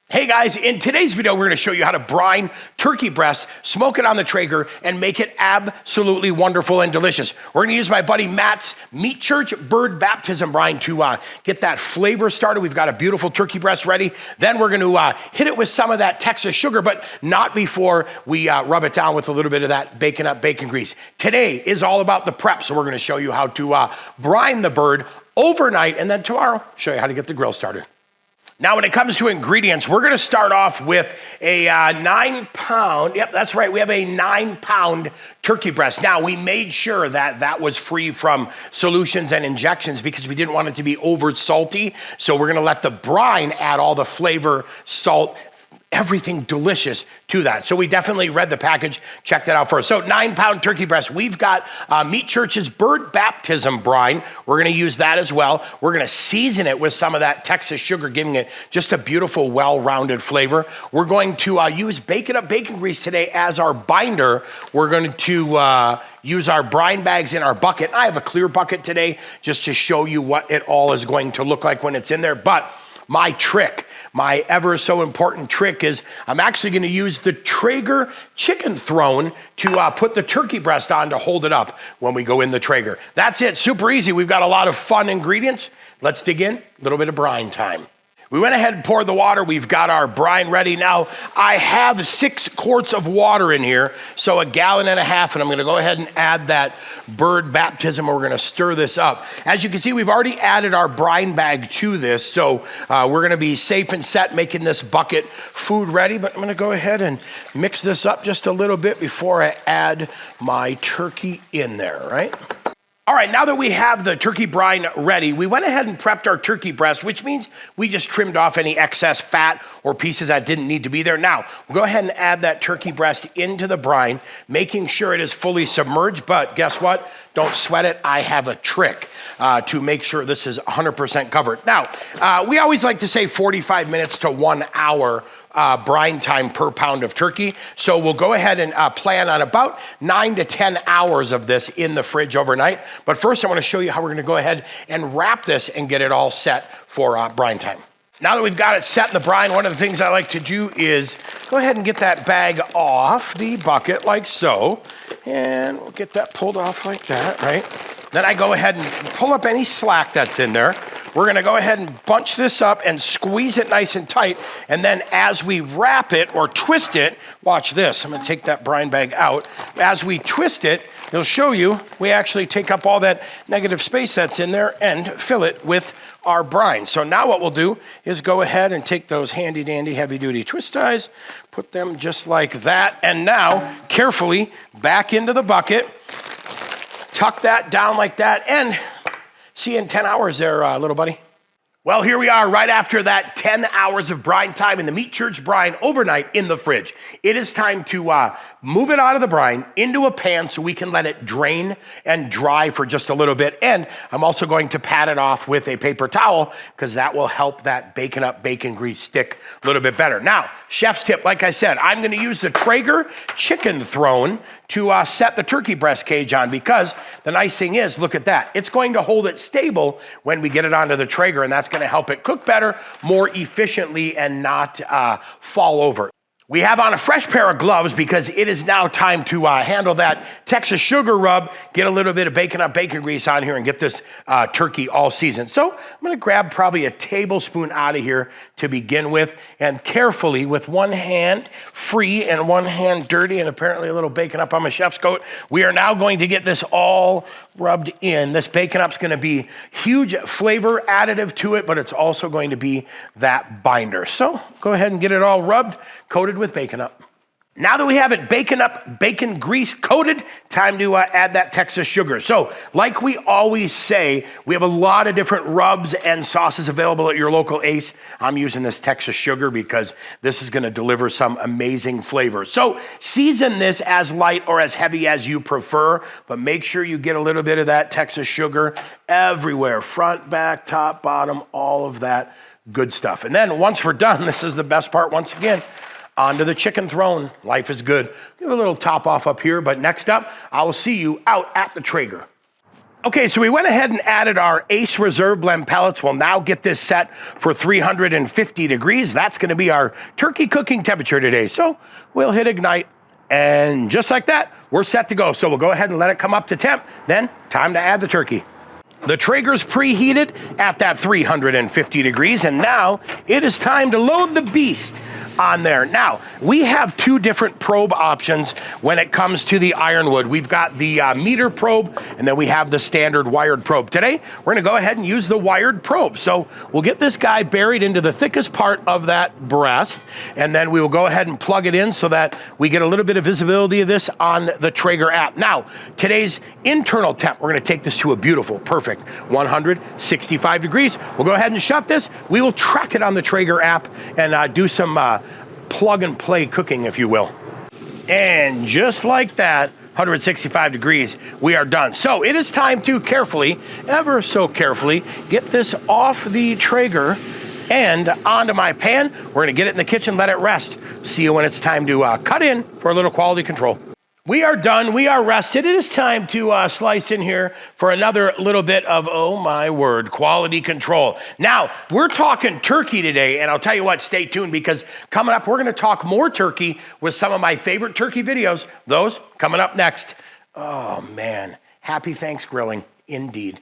Hey guys, in today's video, we're gonna show you how to brine turkey breast, smoke it on the Traeger, and make it absolutely wonderful and delicious. We're gonna use my buddy Matt's Meat Church Bird Baptism brine to get that flavor started. We've got a beautiful turkey breast ready. Then we're gonna hit it with some of that Texas sugar, but not before we rub it down with a little bit of that bacon grease. Today is all about the prep, so we're gonna show you how to brine the bird overnight, and then tomorrow, show you how to get the grill started. Now, when it comes to ingredients, we're gonna start off with a 9-pound, yep, that's right, we have a 9-pound turkey breast. Now, we made sure that that was free from solutions and injections because we didn't want it to be over salty. So we're gonna let the brine add all the flavor, salt, everything delicious to that. So we definitely read the package, check that out first. So 9-pound turkey breast. We've got Meat Church's Bird Baptism brine. We're gonna use that as well. We're gonna season it with some of that Texas sugar, giving it just a beautiful, well-rounded flavor. We're going to use bacon grease today as our binder. We're going to use our brine bags in our bucket. I have a clear bucket today just to show you what it all is going to look like when it's in there. But my trick, my ever so important trick is I'm actually gonna use the Traeger Chicken Throne to put the turkey breast on to hold it up when we go in the Traeger. That's it, super easy. We've got a lot of fun ingredients. Let's dig in, a little bit of brine time. We went ahead and poured the water. We've got our brine ready. Now, I have 6 quarts of water in here, so 1.5 gallons, and I'm gonna go ahead and add that bird baptism, and we're gonna stir this up. As you can see, we've already added our brine bag to this, so we're gonna be safe and set making this bucket food ready, but I'm gonna go ahead and mix this up just a little bit before I add my turkey in there, right? All right, now that we have the turkey brine ready, we went ahead and prepped our turkey breast, which means we just trimmed off any excess fat or pieces that didn't need to be there. Now, we'll go ahead and add that turkey breast into the brine, making sure it is fully submerged, but guess what? Don't sweat it. I have a trick to make sure this is 100% covered. Now, we always like to say 45 minutes to 1 hour brine time per pound of turkey. So we'll go ahead and plan on about 9 to 10 hours of this in the fridge overnight. But first, I want to show you how we're going to go ahead and wrap this and get it all set for brine time. Now that we've got it set in the brine, one of the things I like to do is go ahead and get that bag off the bucket like so. And we'll get that pulled off like that, right? Then I go ahead and pull up any slack that's in there. We're gonna go ahead and bunch this up and squeeze it nice and tight. And then as we wrap it or twist it, watch this. I'm gonna take that brine bag out. As we twist it, it'll show you, we actually take up all that negative space that's in there and fill it with our brine. So now what we'll do is go ahead and take those handy dandy heavy duty twist ties, put them just like that. And now carefully back into the bucket, tuck that down like that, and see you in 10 hours there, little buddy. Well, here we are right after that 10 hours of brine time in the Meat Church brine overnight in the fridge. It is time to move it out of the brine into a pan so we can let it drain and dry for just a little bit. And I'm also going to pat it off with a paper towel because that will help that bacon grease stick a little bit better. Now, chef's tip, like I said, I'm gonna use the Traeger Chicken Throne to set the turkey breast cage on, because the nice thing is, look at that. It's going to hold it stable when we get it onto the Traeger, and that's gonna help it cook better, more efficiently, and not fall over. We have on a fresh pair of gloves because it is now time to handle that Texas sugar rub, get a little bit of bacon grease on here and get this turkey all seasoned. So I'm gonna grab probably a tablespoon out of here to begin with, and carefully with one hand free and one hand dirty and apparently a little bacon up on my chef's coat, we are now going to get this all rubbed in. This bacon up's gonna be huge flavor additive to it, but it's also going to be that binder. So go ahead and get it all rubbed, coated with bacon up. Now that we have it bacon grease coated, time to add that Texas sugar. So like we always say, we have a lot of different rubs and sauces available at your local Ace. I'm using this Texas sugar because this is gonna deliver some amazing flavor. So season this as light or as heavy as you prefer, but make sure you get a little bit of that Texas sugar everywhere, front, back, top, bottom, all of that good stuff. And then once we're done, this is the best part once again, onto the chicken throne. Life is good. Give a little top off up here, but next up, I will see you out at the Traeger. Okay, so we went ahead and added our Ace Reserve Blend pellets. We'll now get this set for 350 degrees. That's gonna be our turkey cooking temperature today. So we'll hit ignite, and just like that, we're set to go. So we'll go ahead and let it come up to temp, then time to add the turkey. The Traeger's preheated at that 350 degrees, and now it is time to load the beast on there. Now, we have two different probe options when it comes to the ironwood. We've got the meter probe, and then we have the standard wired probe. Today, we're gonna go ahead and use the wired probe. So we'll get this guy buried into the thickest part of that breast, and then we will go ahead and plug it in so that we get a little bit of visibility of this on the Traeger app. Now, today's internal temp, we're gonna take this to a beautiful, perfect 165 degrees. We'll go ahead and shut this. We will track it on the Traeger app and do some plug and play cooking, if you will. And just like that, 165 degrees, we are done. So it is time to carefully, ever so carefully, get this off the Traeger and onto my pan. We're gonna get it in the kitchen, let it rest. See you when it's time to cut in for a little quality control. We are done, we are rested. It is time to slice in here for another little bit of, oh my word, quality control. Now, we're talking turkey today, and I'll tell you what, stay tuned, because coming up, we're gonna talk more turkey with some of my favorite turkey videos. Those coming up next. Oh man, happy Thanks grilling, indeed.